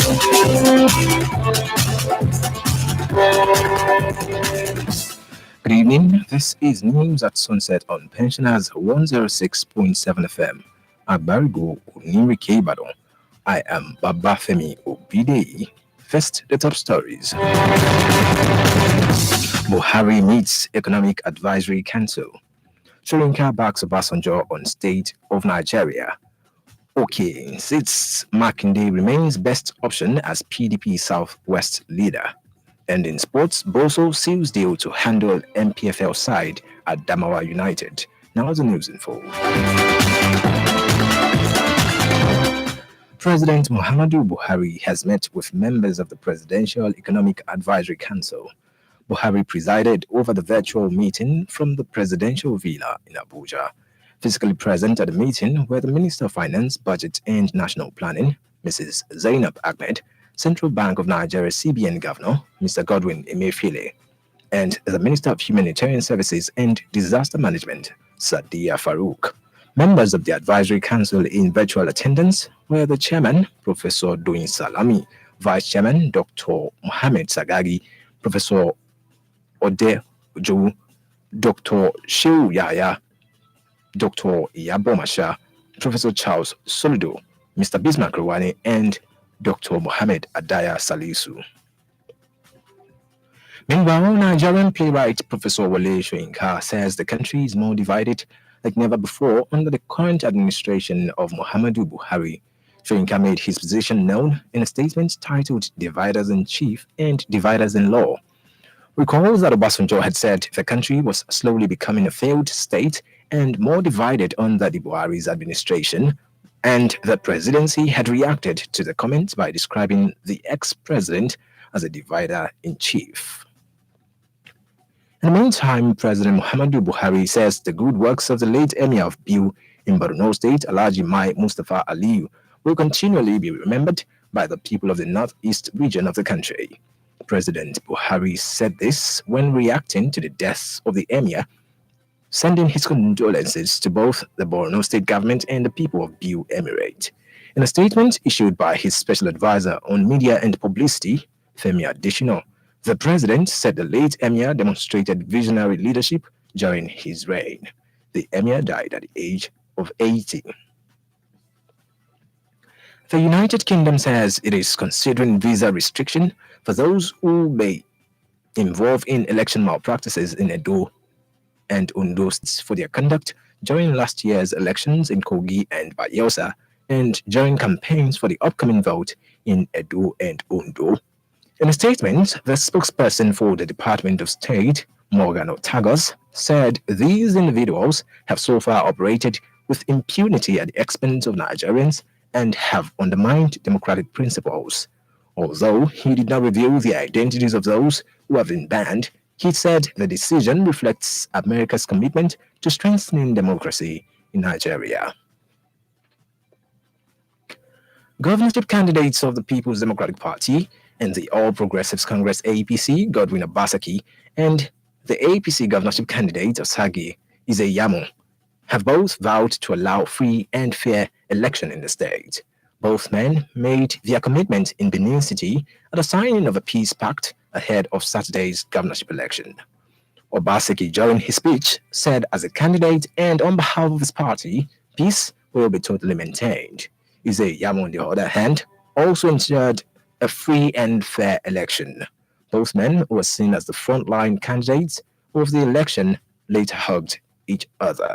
Good evening. This is News at Sunset on Pensioners 106.7 FM. Abarigo Onirike Ibadan. I am Babafemi Obidei. First, the top stories. Buhari meets Economic Advisory Council. Soyinka backs Obasanjo on state of Nigeria. Okay, insists Makinde remains best option as PDP Southwest leader. And in sports, Boso seals deal to handle MPFL side at Damawa United. Now the news info. President Muhammadu Buhari has met with members of the Presidential Economic Advisory Council. Buhari presided over the virtual meeting from the presidential villa in Abuja. Physically present at the meeting were the Minister of Finance, Budget and National Planning, Mrs. Zainab Ahmed, Central Bank of Nigeria CBN Governor, Mr. Godwin Emefiele, and the Minister of Humanitarian Services and Disaster Management, Sadiya Farouk. Members of the Advisory Council in virtual attendance were the Chairman, Professor Doyin Salami, Vice Chairman, Dr. Mohamed Sagagi, Professor Ode Ojowu, Dr. Shehu Yahya, Dr. Iyabomasha, Professor Charles Soludo, Mr. Bismarck Rwani, and Dr. Mohamed Adaya Salisu. Meanwhile, Nigerian playwright Professor Wale Soyinka says the country is more divided like never before under the current administration of Muhammadu Buhari. Soyinka made his position known in a statement titled Dividers in Chief and Dividers in Law. Recalls that Obasanjo had said the country was slowly becoming a failed state and more divided under the Buhari's administration, and the presidency had reacted to the comments by describing the ex-president as a divider-in-chief. In the meantime, President Muhammadu Buhari says the good works of the late Emir of Biu in Borno State, Alhaji Mai Mustafa Aliyu, will continually be remembered by the people of the northeast region of the country. President Buhari said this when reacting to the deaths of the Emir, sending his condolences to both the Borno State government and the people of Biu Emirate. In a statement issued by his special advisor on media and publicity, Femi Adesina, the president said the late Emir demonstrated visionary leadership during his reign. The Emir died at the age of 80. The United Kingdom says it is considering visa restriction for those who may involve in election malpractices in Edo and Ondo states for their conduct during last year's elections in Kogi and Bayelsa and during campaigns for the upcoming vote in Edo and Ondo. In a statement, the spokesperson for the Department of State, Morgan Otagos, said these individuals have so far operated with impunity at the expense of Nigerians and have undermined democratic principles. Although he did not reveal the identities of those who have been banned, he said the decision reflects America's commitment to strengthening democracy in Nigeria. Governorship candidates of the People's Democratic Party and the All Progressives Congress APC, Godwin Obaseki, and the APC governorship candidate Osagi Izeyamo, have both vowed to allow free and fair election in the state. Both men made their commitment in Benin City at the signing of a peace pact ahead of Saturday's governorship election. Obaseki, during his speech, said as a candidate and on behalf of his party, peace will be totally maintained. Izeyamo, on the other hand, also ensured a free and fair election. Both men were seen as the frontline candidates of the election later hugged each other.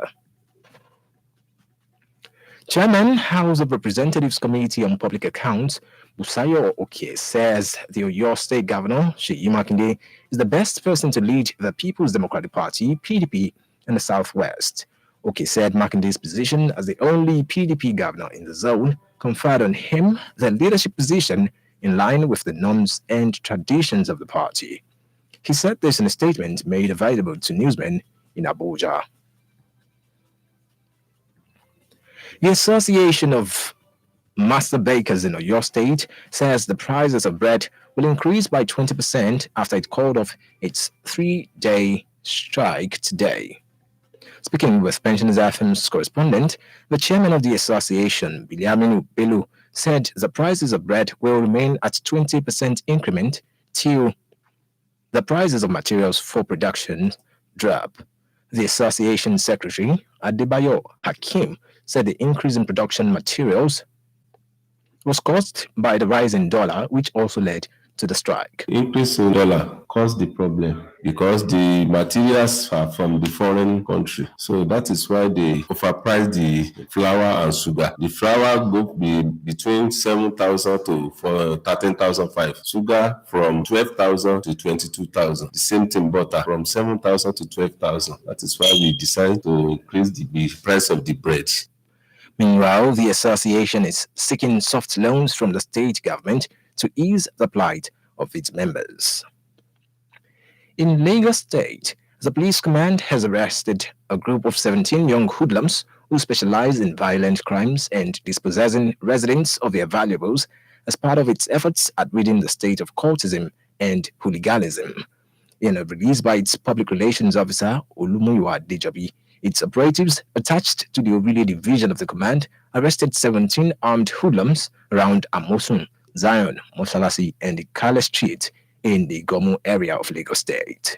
Chairman, House of Representatives Committee on Public Accounts, Busayo Oke, says the Oyo State Governor, Seyi Makinde, is the best person to lead the People's Democratic Party, PDP, in the Southwest. Oke said Makinde's position as the only PDP governor in the zone conferred on him the leadership position in line with the norms and traditions of the party. He said this in a statement made available to newsmen in Abuja. The Association of Master Bakers in Oyo State says the prices of bread will increase by 20% after it called off its 3-day strike today. Speaking with Pensioners FM's correspondent, the chairman of the association, Biliaminu Bello, said the prices of bread will remain at 20% increment till the prices of materials for production drop. The association secretary, Adebayo Hakim, said the increase in production materials was caused by the rise in dollar, which also led to the strike. Increase in dollar caused the problem because the materials are from the foreign country. So that is why they overprice the flour and sugar. The flour go be between 7,000 to 13,500. Sugar from 12,000 to 22,000. The same thing butter from 7,000 to 12,000. That is why we decided to increase the price of the bread. Meanwhile, the association is seeking soft loans from the state government to ease the plight of its members. In Lagos State, the police command has arrested a group of 17 young hoodlums who specialize in violent crimes and dispossessing residents of their valuables as part of its efforts at ridding the state of cultism and hooliganism. In a release by its public relations officer, Olumuyiwa Dejobi, its operatives attached to the Orile division of the command arrested 17 armed hoodlums around Amosun, Zion, Mosalasi, and the Kale Street in the Gomu area of Lagos State.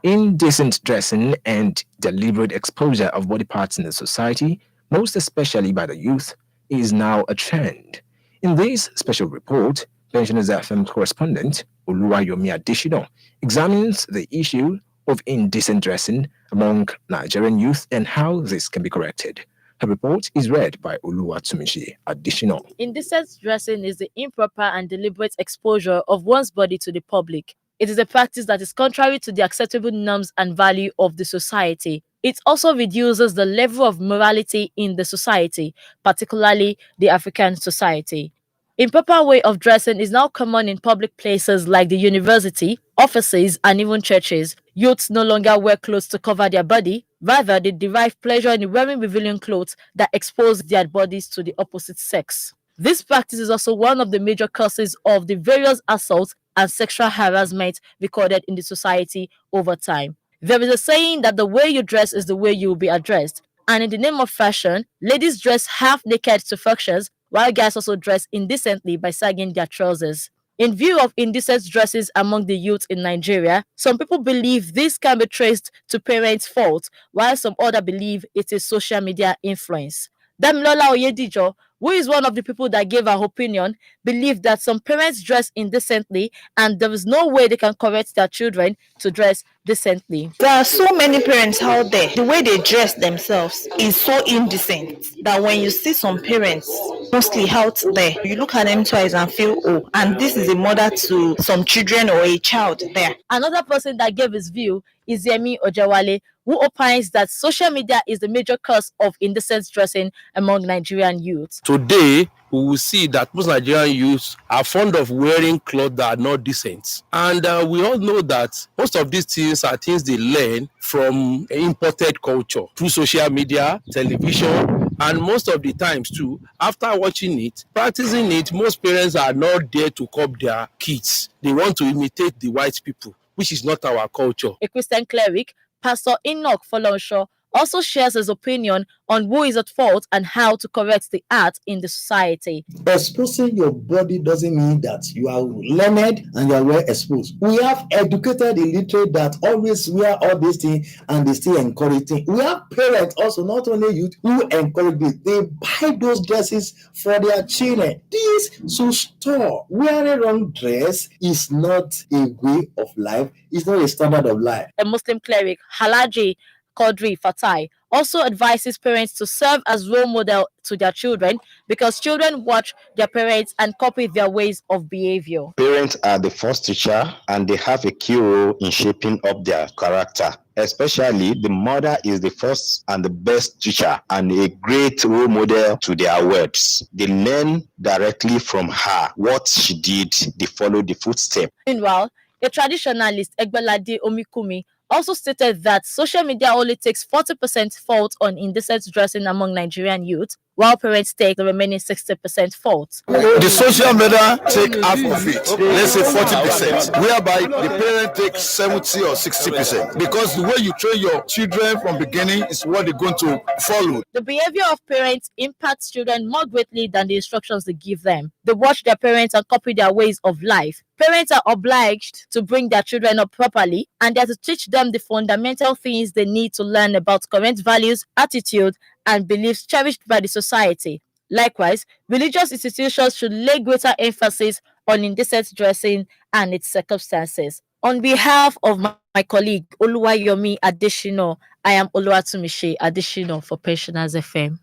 Indecent dressing and deliberate exposure of body parts in the society, most especially by the youth, is now a trend. In this special report, Pensioners FM correspondent Oluwayomi Adeshino examines the issue of indecent dressing among Nigerian youth and how this can be corrected. Her report is read by Oluwatumishi Adeshino. Indecent dressing is the improper and deliberate exposure of one's body to the public. It is a practice that is contrary to the acceptable norms and value of the society. It also reduces the level of morality in the society, particularly the African society. Improper way of dressing is now common in public places like the university, offices, and even churches. Youths no longer wear clothes to cover their body. Rather, they derive pleasure in wearing revealing clothes that expose their bodies to the opposite sex. This practice is also one of the major causes of the various assaults and sexual harassment recorded in the society over time. There is a saying that the way you dress is the way you will be addressed. And in the name of fashion, ladies dress half naked to functions, while guys also dress indecently by sagging their trousers. In view of indecent dresses among the youth in Nigeria, some people believe this can be traced to parents' fault, while some others believe it is social media influence. Damilola Oyedijo, who is one of the people that gave her opinion, believed that some parents dress indecently and there is no way they can correct their children to dress decently. There are so many parents out there. The way they dress themselves is so indecent that when you see some parents, mostly out there, you look at them twice and feel, oh, and this is a mother to some children or a child there. Another person that gave his view is Yemi Ojawale, who opines that social media is the major cause of indecent dressing among Nigerian youths. Today, we will see that most Nigerian youths are fond of wearing clothes that are not decent. And we all know that most of these things are things they learn from imported culture through social media, television, and most of the times too, after watching it, practicing it, most parents are not there to curb their kids. They want to imitate the white people, which is not our culture. A Christian cleric, Pastor Enoch Folonshaw, also shares his opinion on who is at fault and how to correct the art in the society. Exposing your body doesn't mean that you are learned and you are well exposed. We have educated illiterate that always wear all these things and they still encourage things. We have parents also, not only youth, who encourage this. They buy those dresses for their children. This should stop. Wearing wrong dress is not a way of life. It's not a standard of life. A Muslim cleric, Halaji Qadri Fatai, also advises parents to serve as role model to their children because children watch their parents and copy their ways of behavior. Parents are the first teacher and they have a key role in shaping up their character. Especially the mother is the first and the best teacher and a great role model to their words. They learn directly from her. What she did, they follow the footsteps. Meanwhile, a traditionalist, Egbelade Omikumi, also stated that social media only takes 40% fault on indecent dressing among Nigerian youth, while parents take the remaining 60% fault. The social media take half of it, let's say 40%, whereby the parent takes 70 or 60%. Because the way you train your children from beginning is what they're going to follow. The behavior of parents impacts children more greatly than the instructions they give them. They watch their parents and copy their ways of life. Parents are obliged to bring their children up properly, and they are to teach them the fundamental things they need to learn about current values, attitude, and beliefs cherished by the society. Likewise, religious institutions should lay greater emphasis on indecent dressing and its circumstances. On behalf of my colleague Oluwayomi Adeshino, I am Oluwatumishi Adeshino for Pensioners FM.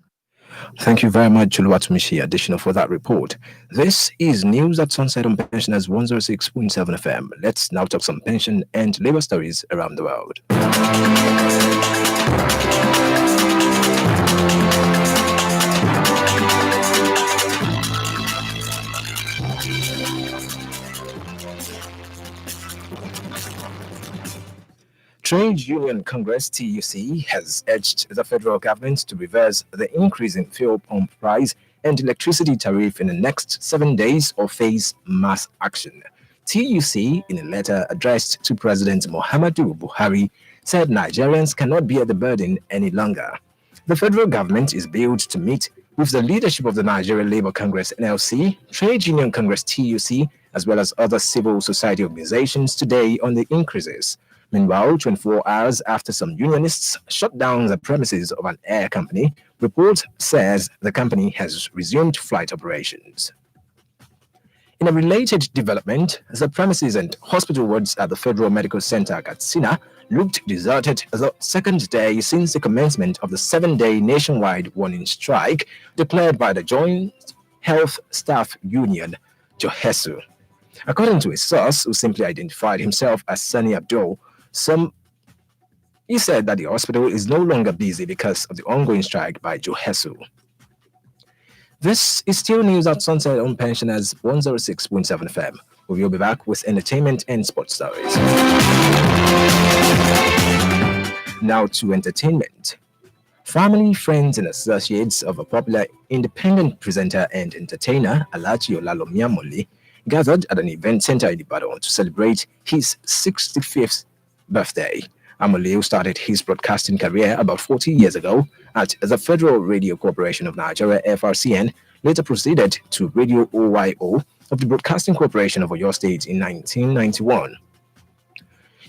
Thank you very much, Oluwatumishi Additional, for that report. This is News at Sunset on Pensioners 106.7 FM. Let's now talk some pension and labor stories around the world. Trade Union Congress TUC has urged the federal government to reverse the increase in fuel pump price and electricity tariff in the next 7 days or face mass action. TUC, in a letter addressed to President Muhammadu Buhari, said Nigerians cannot bear the burden any longer. The federal government is billed to meet with the leadership of the Nigerian Labour Congress NLC, Trade Union Congress TUC, as well as other civil society organizations today on the increases. Meanwhile, 24 hours after some unionists shut down the premises of an air company, report says the company has resumed flight operations. In a related development, the premises and hospital wards at the Federal Medical Center Katsina looked deserted the second day since the commencement of the 7-day nationwide warning strike declared by the Joint Health Staff Union, JOHESU. According to a source who simply identified himself as Sani Abdul, he said that the hospital is no longer busy because of the ongoing strike by JOHESU. This is still News at Sunset on Pensioners 106.7 FM. We will be back with entertainment and sports stories. Now to entertainment. Family, friends, and associates of a popular independent presenter and entertainer, Alhaji Olalomi Amole, gathered at an event center in Ibadan to celebrate his 65th birthday. Amole, who started his broadcasting career about 40 years ago at the Federal Radio Corporation of Nigeria, FRCN, later proceeded to Radio OYO of the Broadcasting Corporation of Oyo State in 1991.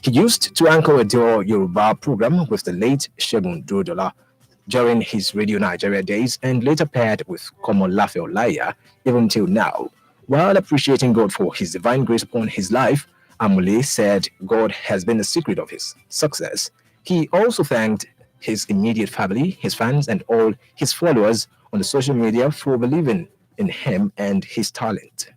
He used to anchor a dual Yoruba program with the late Segun Dodola during his Radio Nigeria days and later paired with Komolafe Olaya even till now. While appreciating God for his divine grace upon his life, Amole said God has been the secret of his success. He also thanked his immediate family, his fans, and all his followers on the social media for believing in him and his talent.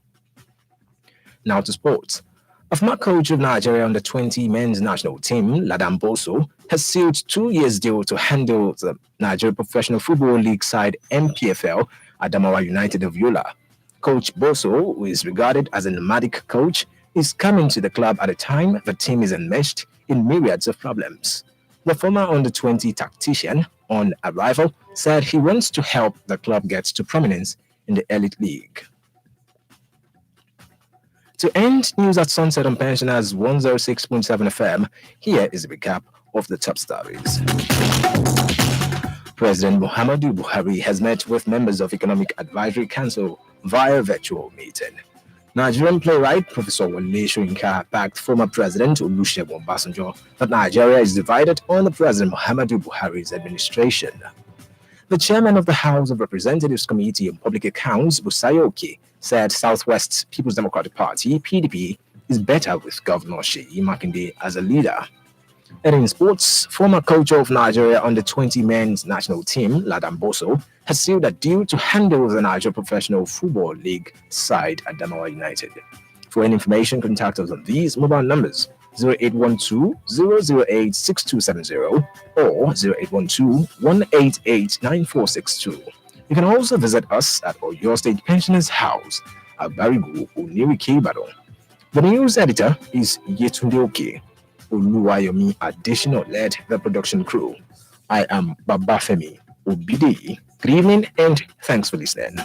Now to sports. A former coach of Nigeria under 20 men's national team, Ladan Boso, has sealed 2 years deal to handle the Nigeria Professional Football League side MPFL Adamawa United of Yola. Coach Boso, who is regarded as a nomadic coach, is coming to the club at a time the team is enmeshed in myriads of problems. The former under-20 tactician, on arrival, said he wants to help the club get to prominence in the elite league. To end News at Sunset on Pensioners 106.7 FM, here is a recap of the top stories. President Muhammadu Buhari has met with members of Economic Advisory Council via virtual meeting. Nigerian playwright Professor Wole Soyinka backed former President Olusegun Obasanjo that Nigeria is divided under President Muhammadu Buhari's administration. The chairman of the House of Representatives Committee on Public Accounts, Busayo Oke, said Southwest People's Democratic Party (PDP) is better with Governor Seyi Makinde as a leader. And in sports, former coach of Nigeria under 20 men's national team, Ladan Boso, has sealed a deal to handle the Nigeria Professional Football League side at Adamawa United. For any information, contact us on these mobile numbers: 0812-008-6270 or 0812-188-9462. You can also visit us at Oyo State Pensioners House at Barigu, Onirike, Ibadan. The news editor is Yetunde Oke. Oluwayomi Additional led the production crew. I am Babafemi Obidi. Good evening, and thanks for listening.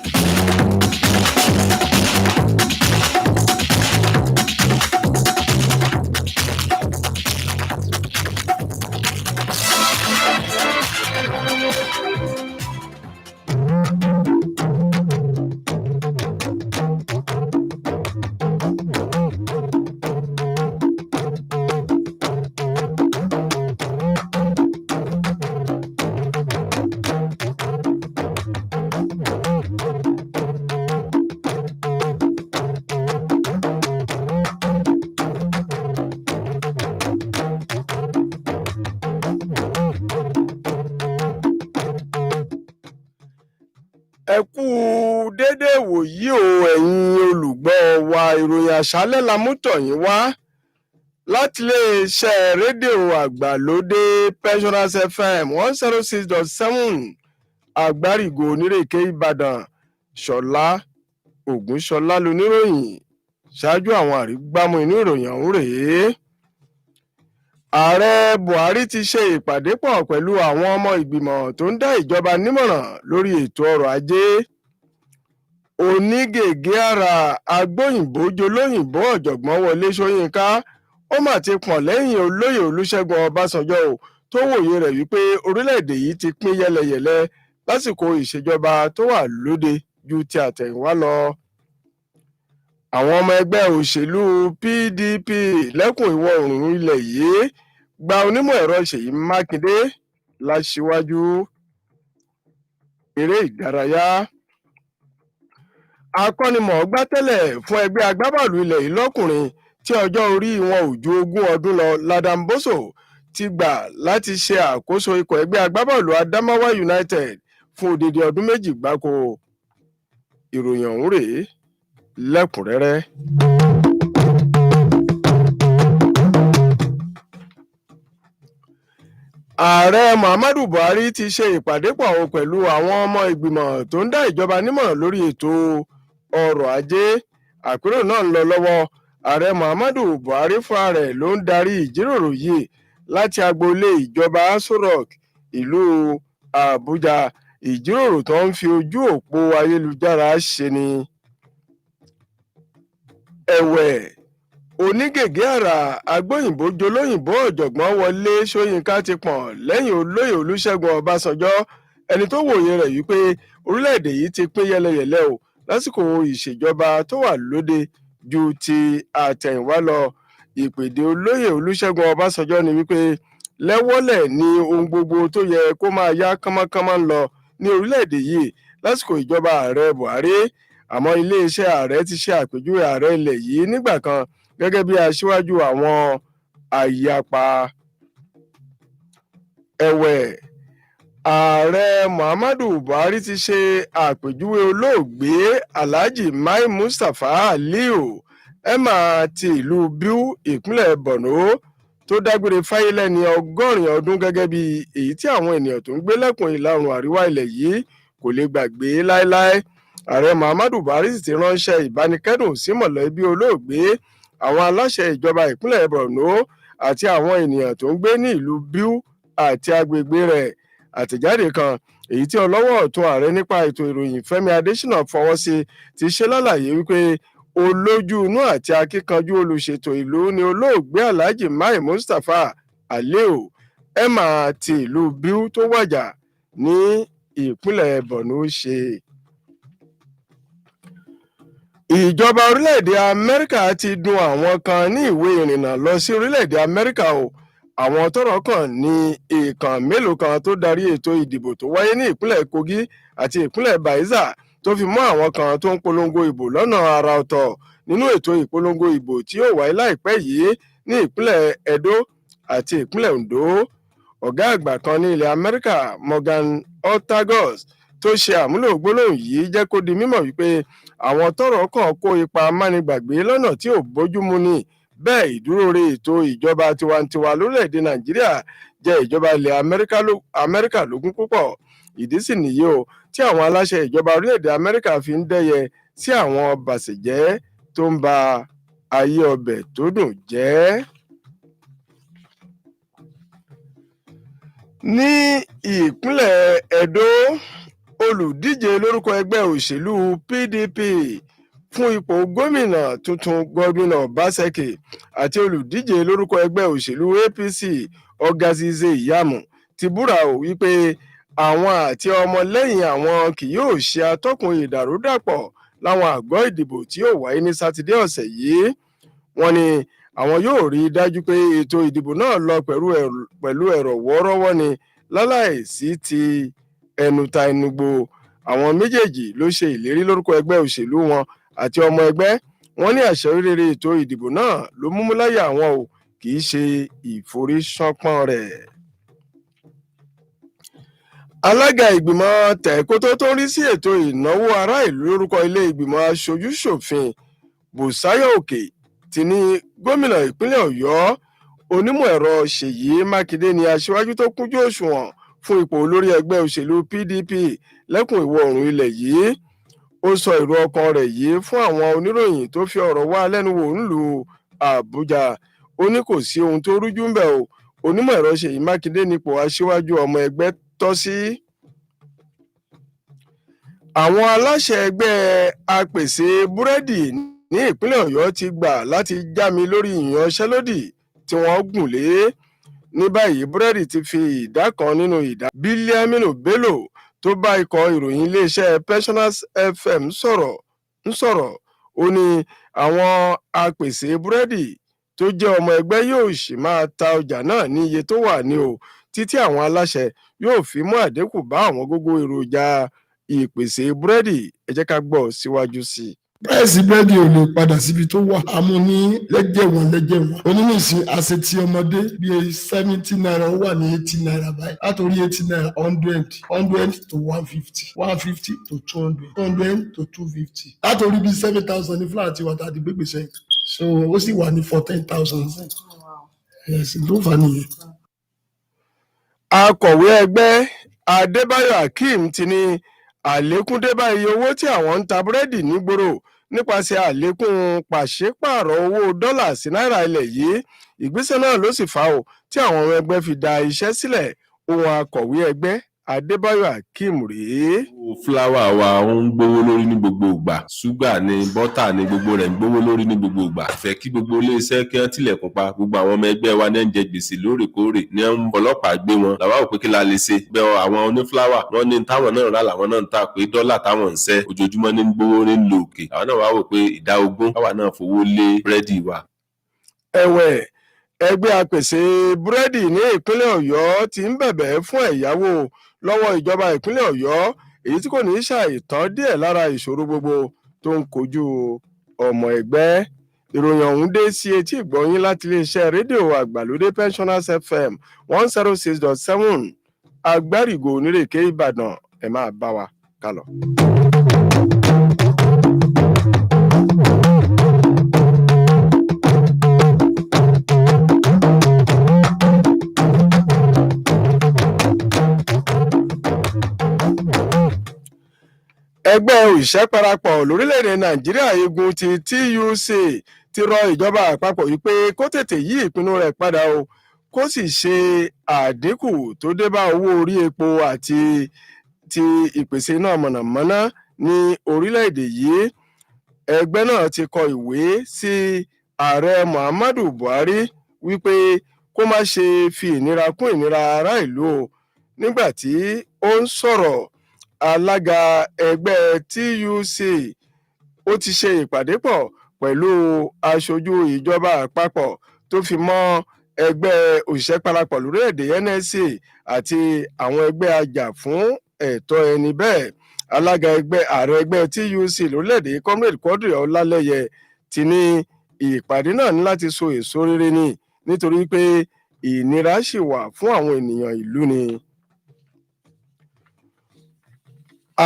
ẹ kú déédé wòyí o ẹ̀yin olùgbọ́ wa ìròyìn àṣálẹ́ la mú tọ̀ yín wá láti iléeṣẹ́ rédíò àgbàlódé Pensioners FM 106.7 àgbárígò onírèké Ìbàdàn. Ṣọlá Ògúnṣọlá lóníròyìn. Ṣáájú àwọn àrígbámú inú ìròyìn ọ̀hún rèé. Ààrẹ Buhari ti ṣe ìpàdé pọ̀ pẹ̀lú àwọn ọmọ ìgbìmọ̀ tó ń dá ìjọba nímọ̀ràn lórí ètò ọrọ̀ ajé. Onígègé àrà agbóyìnbó jolóyìnbó ọ̀jọ̀gbọ́n Wọlé Ṣóyínká ó mà ti pọ̀n lẹ́yìn olóyè Olúṣẹ́gun Ọbásanjọ́ tó wòye rẹ̀ wípé orílẹ̀-èdè yìí ti pín yẹ́lẹyẹ̀lẹ lásìkò ìṣèjọba tó wà lóde ju ti àtẹ̀yìnwá lọ. Àwọn ọmọ ẹgbẹ́ òṣèlú PDP lẹ́kùn ìwọ̀ oòrùn ilẹ̀ yìí gba onímọ̀ ẹ̀rọ Ṣèyí Mákindé láṣíwájú. Eré ìdárayá. Akọ́nimọ̀ọ́gbá tẹ́lẹ̀ fún ẹgbẹ́ agbábọ́ọ̀lù ilẹ̀ yìí lọ́kùnrin tí ọjọ́ orí wọn ò ju 20 ọdún lọ Ladan Boso ti gbà láti ṣe àkóso ikọ̀ ẹgbẹ́ agbábọ́ọ̀lù Adamawa United fún odidi ọdún 2 gbáko. Ìròyìn ọ̀hún rèé lẹ́kùnrẹ́rẹ́. Ààrẹ Muhammadu Buhari ti ṣe ìpàdé pọ̀ pẹ̀lú àwọn ọmọ ìgbìmọ̀ tó ń dá ìjọba nímọ̀ràn lórí ètò ọrọ̀ ajé. Àpérò náà ń lọ lọ́wọ́. Ààrẹ Muhammadu Buhari fúnra rẹ̀ ló ń darí ìjíròrò yìí láti agboolé ìjọba Aso Rock ìlú Àbújá. Ìjíròrò tó ń fi ojú òpó ayélujára ṣe ni. Ẹ̀wẹ̀, onígègé àrà agbóyìnbó jolóyìnbó ọ̀jọ̀gbọ́n Wọlé Ṣóyínká ti pọ̀n lẹ́yìn olóyè Olúṣẹ́gun Ọbásanjọ́ ẹni tó wòye rẹ̀ wípé orílẹ̀-èdè yìí ti pín yẹ́lẹyẹ̀lẹ lásìkò ìṣèjọba tó wà lóde ju ti àtẹ̀yìnwá lọ. Ìpèdè olóyè Olúṣẹ́gun Ọbásanjọ́ ni wípé lẹ́wọ́lẹ̀ ni ohun gbogbo tó yẹ kó máa yá kánmọ́kánmọ́ ń lọ ní orílẹ̀-èdè yìí lásìkò ìjọba ààrẹ Buhari. Àmọ́ iléeṣẹ́ ààrẹ ti ṣe àpèjúwe ààrẹ ilẹ̀ yìí nígbà kan gẹ́gẹ́ bí aṣíwájú àwọn àyapa. Ẹ̀wẹ̀, ààrẹ Muhammadu Buhari ti ṣe àpèjúwe olóògbé Alhaji Mai Mustapha Aliyu Emma ti ìlú Biu ìpínlẹ̀ Borno tó dágbére fáyé lẹ́ni 80 ọdún gẹ́gẹ́ bí èyí tí àwọn ènìyàn tó ń gbé lẹ́kùn ìlà oòrùn àríwá ilẹ̀ yìí kò lè gbàgbé láéláé. Ààrẹ Muhammadu Buhari sì ti ránṣẹ́ ìbánikẹ́dùn sí mọ̀lẹ́bí olóògbé, àwọn aláṣẹ ìjọba ìpínlẹ̀ Borno àti àwọn ènìyàn tó ń gbé ní ìlú Biu àti agbègbè rẹ̀. Àtẹ̀jáde kan èyí tí ọlọ́wọ́ ọ̀tún ààrẹ nípa ètò ìròyìn Fẹ́mi Adésínà fọwọ́ sí ti ṣe lálàyé wípé olójú inú àti akíkanjú olùṣètò ìlú ni olóògbé Alhaji Mai Mustapha Aliyu Emma ti ìlú Biu tó wàjà ní ìpínlẹ̀ Borno ṣe. Ìjọba orílẹ̀-èdè Amẹ́ríkà ti dun àwọn kan ní ìwé ìrìnnà lọ sí orílẹ̀-èdè Amẹ́ríkà àwọn tọ́rọ̀ kàn ní ìkàn mélòó kan tó darí ètò ìdìbò tó wáyé ní ìpínlẹ̀ Kogi àti ìpínlẹ̀ Bayelsa tó fi mọ́ àwọn kan tó ń polongo ìbò lọ́nà àrà ọ̀tọ̀ nínú ètò ìpolongo ìbò tí yóò wáyé láìpẹ́ yìí ní ìpínlẹ̀ Edo àti ìpínlẹ̀ Ondo. Ọ̀gá àgbà kan ní ilẹ̀ Amẹ́ríkà Morgan Ortagus tó ṣe àmúlò gbólóhùn yìí jẹ́ kó di mímọ̀ wípé àwọn tọ́rọ̀ kàn kó ipa mánigbàgbé lọ́nà tí ò bójúmu ni. Bẹ́ẹ̀ ìdúróore ètò ìjọba tiwantiwa lórílẹ̀‐èdè Nàìjíríà jẹ́ ìjọba ilẹ̀ Amẹ́ríkà lógún púpọ̀. Ìdí sì nìyí tí àwọn aláṣẹ ìjọba orílẹ̀‐èdè Amẹ́ríkà fi ń dẹ́yẹ sí àwọn bàṣẹ̀jẹ́ tó ń ba ayé ọbẹ̀ tó dùn jẹ́. Ní ìpínlẹ̀ Edo, olùdíje lórúkọ ẹgbẹ́ òṣèlú PDP fún ipò gómìnà tuntun Godwin Obaseki àti olùdíje lórúkọ ẹgbẹ́ òṣèlú APC Ogazize Iyamu ti búra ò wípé àwọn àti ọmọlẹ́yìn àwọn kì yóò ṣe atọ́kùn ìdàrúdàpọ̀ láwọn àgọ́ ìdìbò tí yóò wáyé ní sátidé ọ̀sẹ̀ yìí. Wọ́n ní àwọn yóò rí i dájú pé ètò ìdìbò náà lọ pẹ̀lú ẹ̀rọ wọ́ọ́rọ́wọ́ ni láláìsí ti ẹnuta ẹnugbó. Àwọn méjèèjì ló ṣe ìlérí lórúkọ ẹgbẹ́ òṣèlú wọn àti ọmọ ẹgbẹ́. Wọ́n ní àṣeyọrí ètò ìdìbò náà ló múmú láyà àwọn ò kì í ṣe ìforíṣánpọ́n rẹ̀. Alága ìgbìmọ̀ tẹ̀kótó tó ń rí sí ètò ìnáwó ará ìlú lórúkọ ilé ìgbìmọ̀ aṣojú-ṣòfin Bùsáyọ̀ Òkè ti ní gómìnà ìpínlẹ̀ Ọ̀yọ́ onímọ̀ ẹ̀rọ Ṣèyí Mákindé ni aṣíwájú tó kúnjú òṣùwọ̀n fún ipò olórí ẹgbẹ́ òṣèlú PDP lẹ́kùn ìwọ̀ oòrùn ilẹ̀ yìí. Ó sọ èrò ọkàn rẹ̀ yìí fún àwọn oníròyìn tó fi ọ̀rọ̀ wá lẹ́nu wò nílùú Àbújá. Ó ní kò sí ohun tó rújú ń bẹ̀ o, onímọ̀ ẹ̀rọ Ṣèyí Mákindé nípò aṣíwájú ọmọ ẹgbẹ́ tọ́ sí. Àwọn aláṣẹ ẹgbẹ́ apèsè búrẹ́dì ní ìpínlẹ̀ Ọ̀yọ́ ti gbà láti já mi lórí ìyanṣẹ́lódì tí wọ́n gùn lé. Ní báyìí búrẹ́dì ti fi ìdá kan nínú ìdá. Bílíámínù Bello tó bá ikọ̀ ìròyìn iléeṣẹ́ Pensioners FM sọ̀rọ̀ ó ní àwọn apèsè búrẹ́dì tó jẹ́ ọmọ ẹgbẹ́ yóò sì máa ta ọjà náà ní iye tó wà ní o títí àwọn aláṣẹ yóò fi mú àdínkù bá àwọn gógó èròjà ìpèsè búrẹ́dì. Ẹ jẹ́ ká gbọ́ síwájú sí i. Price búrẹ́dì ò lè padà síbi tó wà. Àmú ní lẹ́jẹ̀wọ̀n. Onímìsìn àṣetì ọmọdé bíi 70 naira ó wà ní 80 naira báyìí. Látòrí 80 naira 100 to 150, 150 to 200, 200 to 250. Látòrí bíi 7,000 ní fúláàtì wà tàbí gbégbèsè. So ó sì wà ní 14,000. Yes, ló fà nìyẹn. Akọ̀wé ẹgbẹ́ Adébáyọ̀ Akeem ti ní àlékún dé bá iye owó tí àwọn ń ta búrẹ́dì nígboro nípasẹ̀ àlékún pàṣípààrọ̀ owó dọ́là sí náírà ilẹ̀ yìí. Ìgbésẹ̀ náà ló sì fà á tí àwọn ọmọ ẹgbẹ́ fi da iṣẹ́ sílẹ̀. Ohun akọ̀wé ẹgbẹ́ Adébáyọ̀ Akeem rèé. Fúláwà wa ń gbówó lórí ní gbogbo ìgbà, ṣúgà ní bọ́tà ní gbogbo rẹ̀ ń gbówó lórí ní gbogbo ìgbà. Ìfẹ́ kí gbogbo iléeṣẹ́ kí wọ́n tilẹ̀kùn pa, gbogbo àwọn ọmọ ẹgbẹ́ wa ní ń jẹ gbèsè lóòrèkóòrè ní ń ọlọ́pàá gbé wọn. Làwa ò pé kí la lè ṣe. Bẹ́ẹ̀ àwọn onífúláwà wọ́n ní táwọn náà rà làwọn náà ń ta pé dọ́là táwọn ń ṣẹ́ ojoojúmọ́ ní gbówó ní lò òkè. Àwọn náà wá wò pé ìdá 20 káwa náà fowó lé búrẹ́dì wa. Ẹ̀wẹ̀ ẹgbẹ́ apèsè búrẹ́dì ní ìpínlẹ̀ Ọ̀yọ́ ti ń bẹ̀bẹ̀ fún ẹ̀yáwó lọ́wọ́ ìjọba ìpínlẹ̀ Ọ̀yọ́ èyí tí kò ní ṣàìtàn díẹ̀ lára ìṣòro gbogbo tó ń kojú ọmọ ẹgbẹ́. Ìròyìn ọ̀hún dé sí etí ìgbọ̀nyín láti iléeṣẹ́ rédíò àgbàlódé Pensioners FM 106.7 Agbárígo onírèké Ìbàdàn. Ẹ máa bá wa kálọ. Ẹgbẹ́ òṣìṣẹ́ parapọ̀ lórílẹ̀‐èdè Nàìjíríà igun ti TUC ti rọ ìjọba àpapọ̀ yìí pé kó tètè yí ìpinnu rẹ̀ padà o kó sì ṣe àdínkù tó dé bá owó orí epo àti ti ìpèsè iná mọ̀nàmọ́ná ní orílẹ̀‐èdè yìí. Ẹgbẹ́ náà ti kọ ìwé sí ààrẹ Muhammadu Buhari wípé kó má ṣe fi ìnira kún ìnira ará ìlú o. Nígbà tí ó ń sọ̀rọ̀, alága ẹgbẹ́ TUC ó ti ṣe ìpàdé pọ̀ pẹ̀lú aṣojú ìjọba àpapọ̀ tó fi mọ́ ẹgbẹ́ òṣìṣẹ́ parapọ̀ lórílẹ̀‐èdè NLC àti àwọn ẹgbẹ́ ajá fún ẹ̀tọ́ ẹni bẹ́ẹ̀. Alága ààrẹ ẹgbẹ́ TUC lórílẹ̀‐èdè Comrade Quadri Ọlálẹ́yẹ ti ní ìpàdé náà ní láti so èso rere ni nítorí pé ìnira ṣì wà fún àwọn ènìyàn ìlú ni.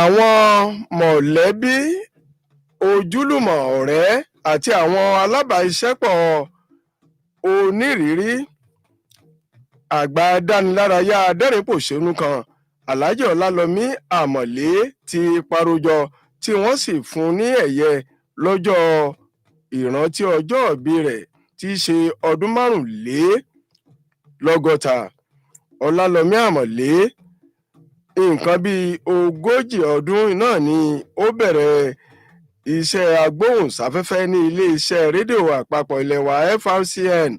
Àwọn mọ̀lẹ́bí, ojúlùmọ̀, ọ̀rẹ́ àti àwọn alábàáṣiṣẹ́pọ̀ onírìírí àgbà dánilárayá adẹ́rìn-pòṣónú kan Alhaji Ọlálọmí Àmọ̀lé ti parojọ tí wọ́n sì fún ní ẹ̀yẹ lọ́jọ́ ìrántí ọjọ́ ìbí rẹ̀ tí í ṣe ọdún 65. Ọlálọmí Àmọ̀lé nǹkan bíi 40 ọdún náà ni ó bẹ̀rẹ̀ iṣẹ́ agbóhùnsáfẹ́fẹ́ ní ilé-iṣẹ́ rédíò àpapọ̀ ilẹ̀ wa FRCN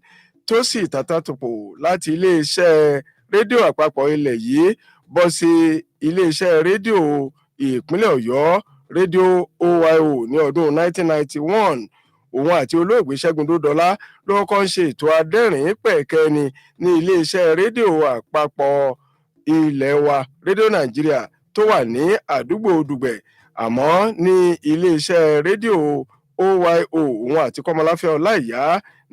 tó sì tàtàtòpò láti ilé-iṣẹ́ rédíò àpapọ̀ ilẹ̀ yìí bọ́ sí ilé-iṣẹ́ rédíò ìpínlẹ̀ Ọ̀yọ́ rédíò OYO ní ọdún 1991. Òun àti olóògbé Ṣẹ́gun Dódọlá ló kọ́kọ́ ń ṣe ètò adẹ́rìn pẹ̀kẹ́ni ní ilé-iṣẹ́ rédíò àpapọ̀ ilẹ̀ wa rédíò Nàìjíríà tó wà ní àdúgbò Dùgbẹ̀, àmọ́ ní iléeṣẹ́ rédíò OYO òun àti Kọ́mọláfẹ́ Ọláìyá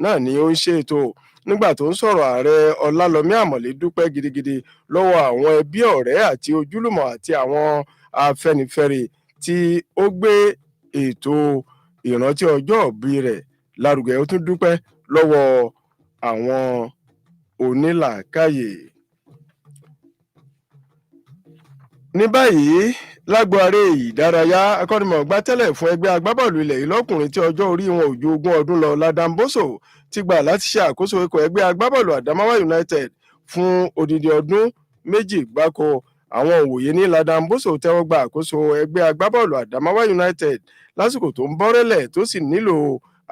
náà ni ó ń ṣètò. Nígbà tó ń sọ̀rọ̀, ààrẹ Ọlálọ́mí Àmọ̀lé dúpẹ́ gidigidi lọ́wọ́ àwọn ẹbí, ọ̀rẹ́ àti ojúlùmọ̀ àti àwọn afẹ́nifẹ́re tí ó gbé ètò ìrántí ọjọ́ ìbí rẹ̀ lárugẹ. Ó tún dúpẹ́ lọ́wọ́ àwọn onílàákàyè. Ní báyìí, lágbo aré ìdárayá, akọ́nimọ̀ọ́gbá tẹ́lẹ̀ fún ẹgbẹ́ agbábọ́ọ̀lù ilẹ̀ yìí lọ́kùnrin tí ọjọ́ orí wọn ò ju 20 ọdún lọ, Ladan Boso, ti gbà láti ṣe àkóso ikọ̀ ẹgbẹ́ agbábọ́ọ̀lù Adamawa United fún odidi ọdún 2 gbáko. Àwọn òwòye ní Ladan Boso tẹ́wọ́ gba àkóso ẹgbẹ́ agbábọ́ọ̀lù Adamawa United lásìkò tó ń bọ́rẹ́lẹ̀ tó sì nílò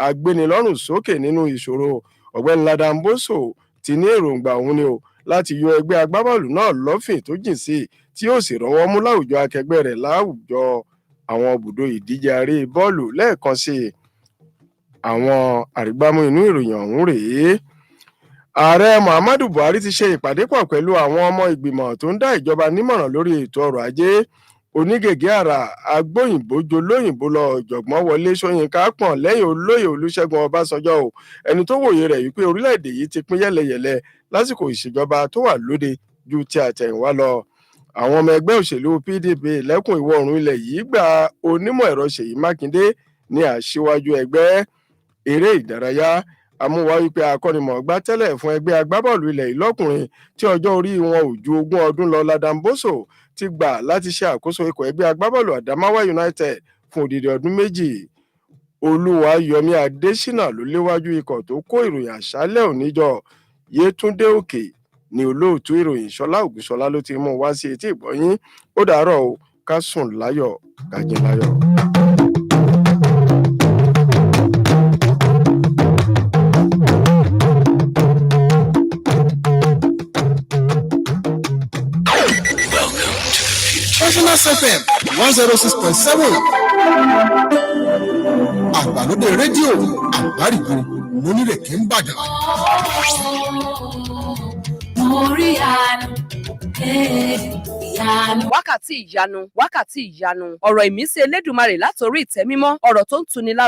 agbénilọ́rùn sókè nínú ìṣòro. Ọ̀gbẹ́ni Ladan Boso ti ní èròǹgbà òun ni o láti yọ ẹgbẹ́ agbábọ́ọ̀lù náà lọ́fìn tó jìn sí tí yóò sì rọ́wọ́ mú láwùjọ akẹgbẹ́ rẹ̀ láwùjọ àwọn ibùdó ìdíje aré bọ́ọ̀lù. Lẹ́ẹ̀kan sí àwọn àrígbámú inú ìròyìn ọ̀hún rèé. Ààrẹ Muhammadu Buhari ti ṣe ìpàdé pọ̀ pẹ̀lú àwọn ọmọ ìgbìmọ̀ tó ń dá ìjọba nímọ̀ràn lórí ètò ọrọ̀ ajé. Onígègé àrà agbóyìnbó jolóyìnbó lọ ọ̀jọ̀gbọ́n Wọlé Ṣóyínká pọ̀n lẹ́yìn olóyè Olúṣẹ́gun Ọbásanjọ́ o, ẹni tó wòye rẹ̀ wípé orílẹ̀-èdè yìí ti pín yẹ́lẹyẹ̀lẹ lásìkò ìṣèjọba tó wà lóde ju ti àtẹ̀yìnwá lọ. Àwọn ọmọ ẹgbẹ́ òṣèlú PDP lẹ́kùn ìwọ̀ oòrùn ilẹ̀ yìí gba onímọ̀ ẹ̀rọ Ṣèyí Mákindé ní aṣíwájú ẹgbẹ́. Eré ìdárayá, amúwá wípé akọ́nimọ̀ọ́gbá tẹ́lẹ̀ fún ẹgbẹ́ agbábọ́ọ̀lù ilẹ̀ yìí lọ́kùnrin tí ọjọ́ orí wọn ò ju 20 ọdún lọ, Ladan Boso, ti gbà láti ṣe àkóso ikọ̀ ẹgbẹ́ agbábọ́ọ̀lù Adamawa United fún odidi ọdún 2. Olúwayọ̀mí Adésínà ló léwájú ikọ̀ tó kó ìròyìn àṣálẹ́ òní jọ. Yétúndé Òkè ni olóòtú ìròyìn. Ṣọlá Ògúnṣọlá ló ti mú wá sí etí ìgbọ́yín. Ó dàárọ̀ o, ká sùn láyọ̀, ká jí láyọ̀. FM 106.7 àgbàlódé rédíò àgbárígo lónírèké ń bàdàn. Orí àná, ìyanu. Wákàtí ìyanu, wákàtí ìyanu. Ọ̀rọ̀ ìmísí Elédùmarè látòrí ìtẹ́ mímọ́, ọ̀rọ̀ tó ń tuni lára.